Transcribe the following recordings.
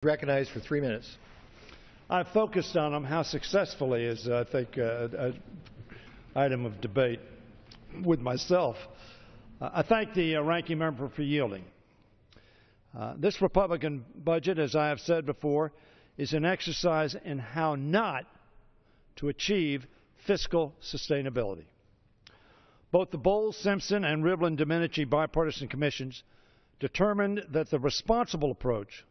Recognized for 3 minutes. I focused on them. How successfully is, I think, an item of debate with myself. I thank the ranking member for yielding. This Republican budget, as I have said before, is an exercise in how not to achieve fiscal sustainability. Both the Bowles-Simpson and Rivlin-Domenici bipartisan commissions determined that the responsible approach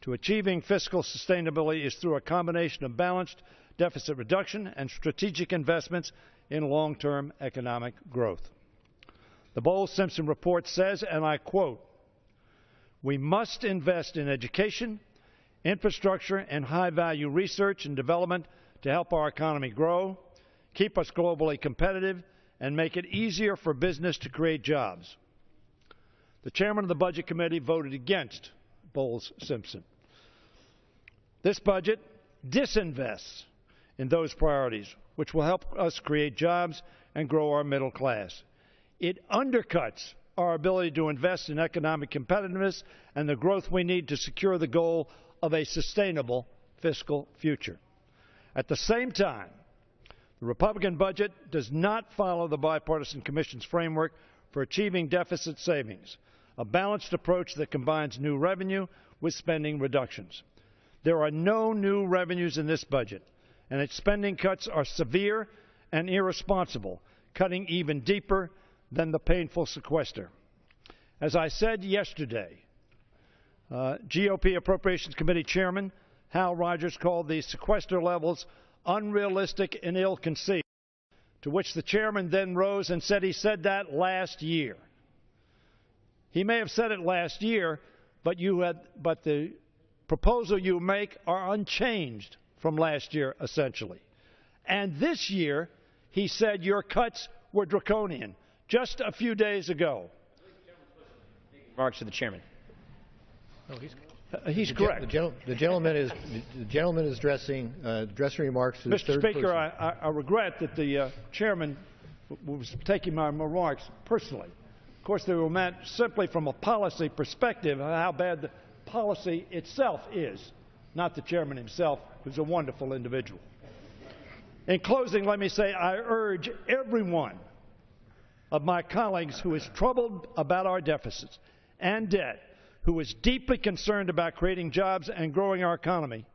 to achieving fiscal sustainability is through a combination of balanced deficit reduction and strategic investments in long-term economic growth. The Bowles-Simpson report says, and I quote, "We must invest in education, infrastructure, and high-value research and development to help our economy grow, keep us globally competitive, and make it easier for business to create jobs." The chairman of the Budget Committee voted against Bowles-Simpson. This budget disinvests in those priorities, which will help us create jobs and grow our middle class. It undercuts our ability to invest in economic competitiveness and the growth we need to secure the goal of a sustainable fiscal future. At the same time, the Republican budget does not follow the bipartisan commission's framework for achieving deficit savings, a balanced approach that combines new revenue with spending reductions. There are no new revenues in this budget, and its spending cuts are severe and irresponsible, cutting even deeper than the painful sequester. As I said yesterday, GOP Appropriations Committee Chairman Hal Rogers called these sequester levels unrealistic and ill-conceived, to which the chairman then rose and said he said that last year. He may have said it last year, but the proposal you make are unchanged from last year, essentially. And this year, he said your cuts were draconian just a few days ago. Remarks to the chairman. Oh, he's correct. The gentleman is addressing remarks to the Mr. third Speaker, person. I regret that the chairman was taking my remarks personally. Of course, they were meant simply from a policy perspective, how bad the policy itself is, not the chairman himself, who's a wonderful individual. In closing, let me say I urge every one of my colleagues who is troubled about our deficits and debt, who is deeply concerned about creating jobs and growing our economy,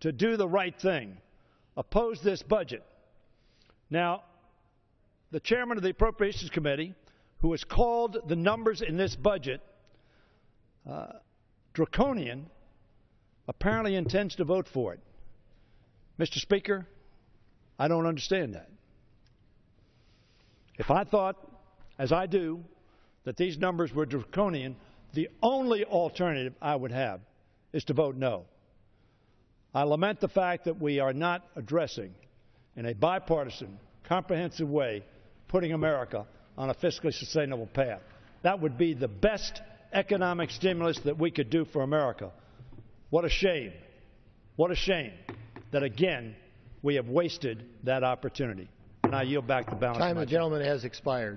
to do the right thing. Oppose this budget. Now, the chairman of the Appropriations Committee, who has called the numbers in this budget draconian, apparently intends to vote for it. Mr. Speaker, I don't understand that. If I thought, as I do, that these numbers were draconian, the only alternative I would have is to vote no. I lament the fact that we are not addressing, in a bipartisan, comprehensive way, putting America on a fiscally sustainable path. That would be the best economic stimulus that we could do for America. What a shame. What a shame that, again, we have wasted that opportunity. And I yield back the balance of my time. The gentleman has expired.